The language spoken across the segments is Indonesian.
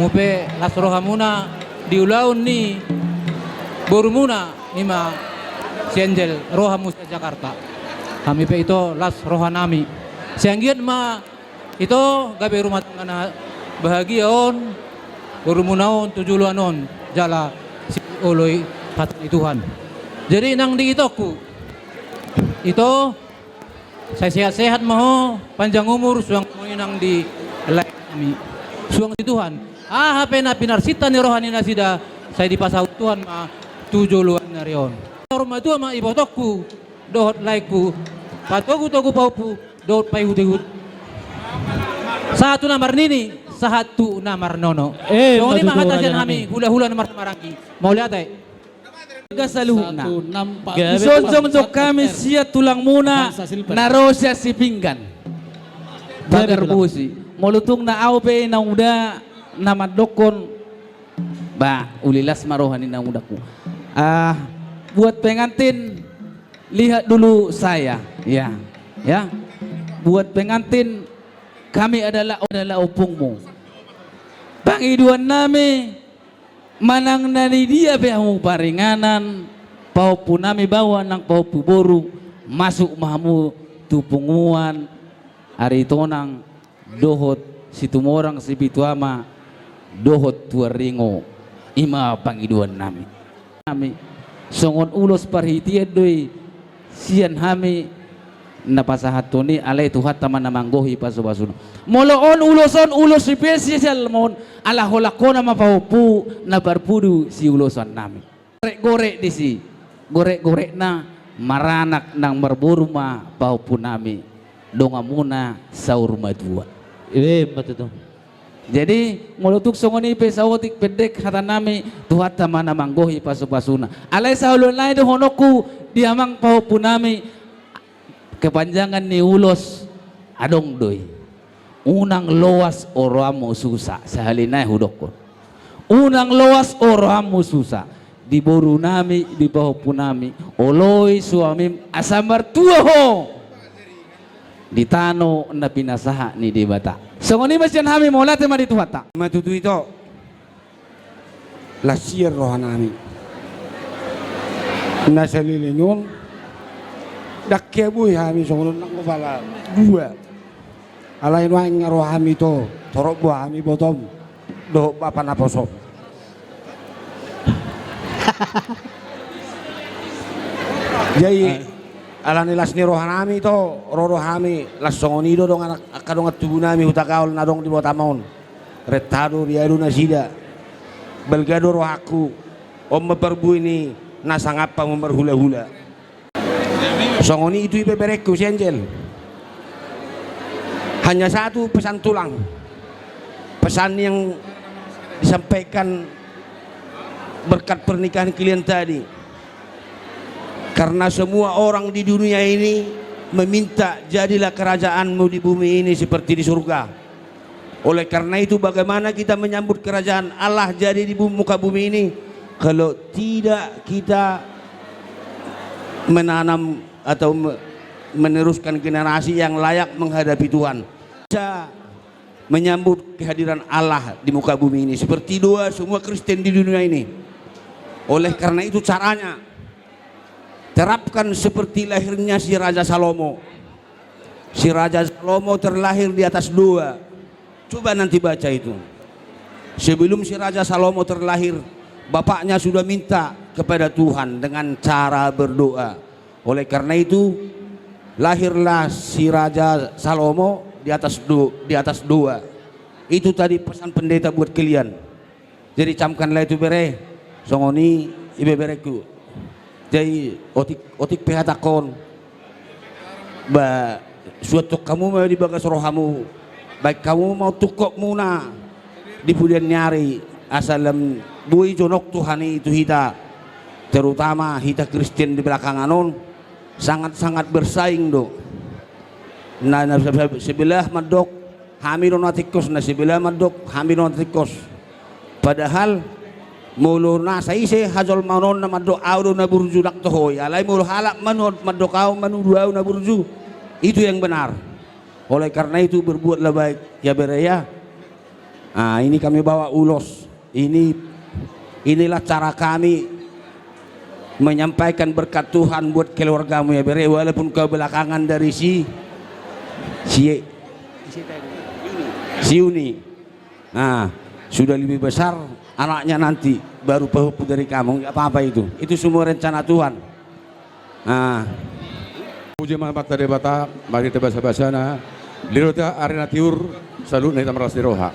mupe las rohamuna diulaun ni borumuna ima sianjel rohamus Jakarta. Kami pe itu las rohanami. Sianggiat ma itu gabe rumah tangga na bahagia on borumunaon tujuluanon jala si oloy patni Tuhan. Jadi nang di itoku itu saya sehat-sehat maho panjang umur suang nang di lain kami suang di Tuhan. HP na pinarsita ni rohani na sida saya dipasau Tuhan ma tujuluan na riyon. Rumah Tuhan ma ibotokku dohot laiku patogu togu paupu dohot payhut-hut. Satu namar nini satu namar nono. So ini mahatasan kami hula-hula namar marangi. Mau lihat ay? Gasaluhna. Isonsong kami siya tulang muna narosya si pinggan. Bagar busi. Molutong na aupe na uda na madokon. Ba ulilas marohani na udaku. Buat pengantin lihat dulu saya. Ya. Ya. Buat pengantin kami adalah opungmu. Pangiduan nami manang nani dia behamu paringanan paupu nami bawa nang paupu boru masuk mahamu tupunguan hari tonang dohot situmorang sibituama dohot tuaringo ima pangiduan nami songon ulos parhitian doi sian hami napasahatoni alay tuhat taman namanggohi pasubasuno moloon ulos spesial mon ala holakona mapaupu na barpudu si ulosan nami gorek di si gorek na maranak nang berburu ma paupu nami dongamuna saur madua betul. jadi molotuk songoni pe sawotik pendek hata nami tuhat taman namanggohi pasubasuna alay saulon lain honoku diamang paupu nami kepanjangan ni ulos adong doi unang loas oramu susah sahalinai hudokon unang loas oramu susah di boru nami di bawah punami oloi suami asambar tua ho di tano na pinasaha ni di bata songoni masyan hami molate ma di tuhata matutu itu lasir rohanami nasalilinyon dakya buhay hami songon nang kepala dua alain waing ngaro hami to torok buah hami botom do papan aposom jadi alani las ni rohanami to roro hami las songonido dong anak akadong at tubuh nami hutakaol na dong di botamon retado riado nasida belgado rohaku om meperbu ini nasangapa memerhula-hula songoni itu ibeberekku si Angel hanya satu pesan tulang pesan yang disampaikan berkat pernikahan kalian tadi karena semua orang di dunia ini meminta jadilah kerajaanmu di bumi ini seperti di surga oleh karena itu bagaimana kita menyambut kerajaan Allah jadi di muka bumi ini kalau tidak kita menanam atau meneruskan generasi yang layak menghadapi Tuhan bisa menyambut kehadiran Allah di muka bumi ini seperti doa semua Kristen di dunia ini. Oleh karena itu caranya terapkan seperti lahirnya si Raja Salomo. Si Raja Salomo terlahir di atas doa. Coba nanti baca itu. Sebelum si Raja Salomo terlahir bapaknya sudah minta kepada Tuhan dengan cara berdoa. Oleh karena itu lahirlah si Raja Salomo di atas doa. Itu tadi pesan pendeta buat kalian. Jadi camkanlah itu bere songoni ibe bereku. Jadi otik pehatakon ba suatu kamu mau di bagas rohamu baik kamu mau tukok muna di bulan nyari asalam bui jonok Tuhani itu hita terutama hita Kristen di belakangan on sangat-sangat bersaing do. Nah sebelah madok hamilon atikos na sebelah madok hamilon atikos. Padahal mulu na sa ise hajol manon na madok audo na burju daktohoy alay mulu halak manod madok au manuduaw na burju itu yang benar. Oleh karena itu berbuatlah baik ya bereya Nah, ini kami bawa ulos. Inilah cara kami menyampaikan berkat Tuhan buat keluargamu ya Bere, walaupun kau belakangan dari si Uni. Nah, sudah lebih besar anaknya nanti baru pehupu dari kamu, nggak apa-apa itu semua rencana Tuhan. Nah, Puji Muhammad dari Bata, mari kita bahasa-bahasana. Lirota arena tiur, salut na itamras di roha.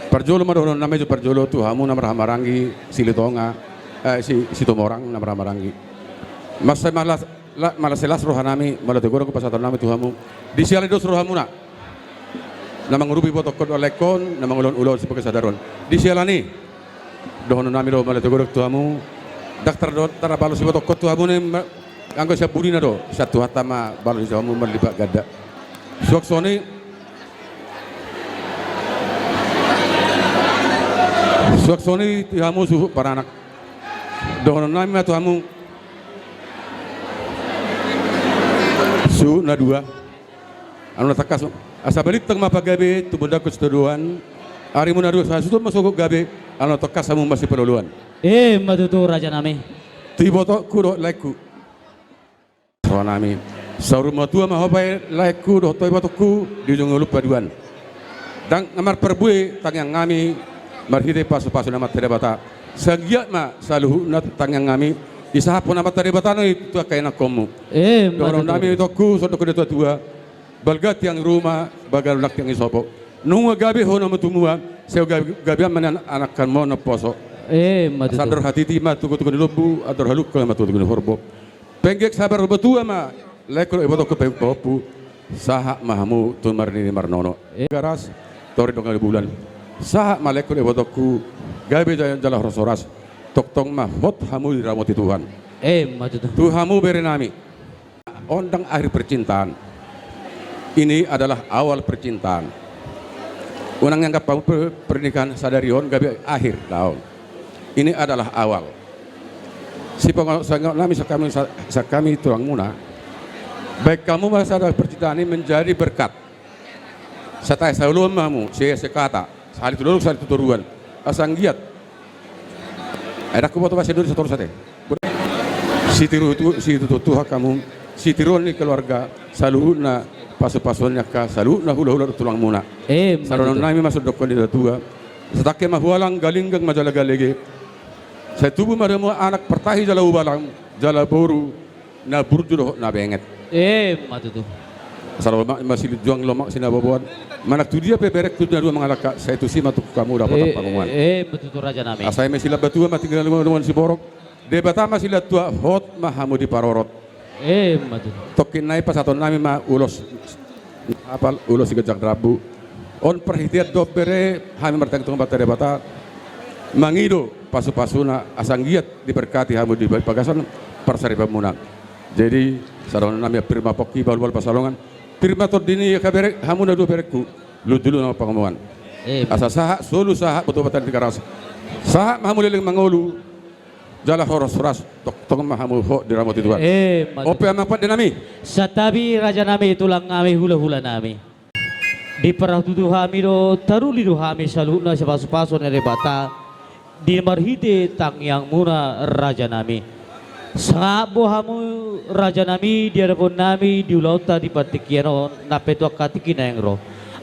Perjolo madono namanya perjolo Tuhamu namrah marangi silitonga, si tomorang namrah marangi. Masai malaselas roha nami, malategoro ko pasatan nami Tuhamu. Di siali dos roha muna. Namang rubi potokot olekon, namang ulon si pagkasadaron. Di sialani, dohono nami do malategoro Tuhamu. Daktar do tarabalo si potokot Tuhamu ne anggo siya burina do, siya tuhatama balo si Tuhamu malibat gada. Suaksoni Tuhamu suhu para anak dohono nami ma Tuhamu su na dua anu takas asa balik tang mapagabe tubunda ko setuduan ari mo na dua sa sutu masuk gabe anu takas samu masih perluan Matutu Raja nami. tiboto kudo laiku so nami sauru matua mahopai laiku do toy batoku di ujung lupa duan dang namar perbue tang yang ngami marhide pasu-pasu nama terebata sagiat ma saluhu na tang yang ngami isahapon nama terebata no itu kaina komu dorong nami toku so toku de tua balgat yang rumah bagal lak yang isopo nunga gabi hono matumua seu gabi manan anakan mo na poso Matutu. sadar hati tima tuku di lobu ador haluk kalau matu tuku di horbo penggek sabar betua ma lekor iboto ko popu saha mahamu tumar ni marnono garas tori dong kali bulan saha malekor iboto ku gabe jalan rosoras toktong ma hot hamu di ramoti Tuhan Matutu. Tuhamu beri nami ondang akhir percintaan ini adalah awal percintaan unang yang kapau pernikahan sadarion gabe akhir tahun ini adalah awal si pengawas nami sakami tuang muna baik kamu masa percintaan ini menjadi berkat setai saulun mamu saya sekata sali tulung sali tuturuan asang giat ada ku foto bahasa Indonesia terus sate si tiru itu si tutuha kamu si tiruan ni keluarga saluhuna pasu-pasuannya ka saluhuna hula-hula tulang muna saronon nami masuk dokon di tua setake mahualang galinggang majalagalege saya tubuh madamo anak pertahi jala ubalang jala boru na burjudo na benget Matutu. Asal masih juang lomak sinababuan manak tu dia peperek tu dua mengalaka saya tu si matuk kamu dapat pangumuan Matutu Raja nami. asai mesila batua matinggal luan si borok debata masila tua hot mahamu di parorot Matutu. tokin nai pasaton nami ma ulos apal ulos sigajak rabu on perhitian dobere hami merteng tong bata debata mangido pasu-pasuna asang giat diberkati hamu di pagasan persari pemuna jadi saron nami firma poki bal pasalongan firma tordini kaberek hamu na dua berekku lu dulu nama pengomongan asa saha solu saha betul-betul dikaras saha hamu leleng mangolu jala horos-horas tong mahamu ho di ramoti Tuhan ope amapat dinami Satabi Raja nami tulang nami hula-hula nami. Di perah tutu hami do taruli do hami saluna sa pasu-pasu na rebata di marhite tang yang muna Raja nami. Sa bohamu Raja nami di arapon nami di ulauta di patikiano na petwa katikin yang ro.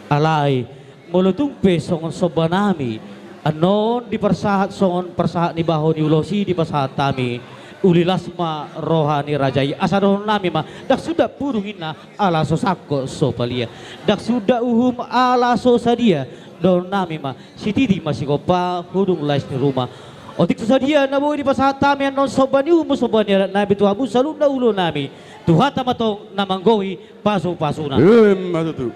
Alay mulutung pesong soba nami anon di persahat songon persahat ni baho ni ulosi di pasahat tami ulilasma rohani rajai asaron nami ma dak sudah puruhin na ala sosako sopalia dak sudah uhum ala sosadia don nami ma sitidi masih kopa hudung lais di rumah otik sosadia na boy di pasahat tami anon sobani sobani nabi tuhamu salun na ulo nami tuhan tamatong namanggohi pasu-pasuna matutu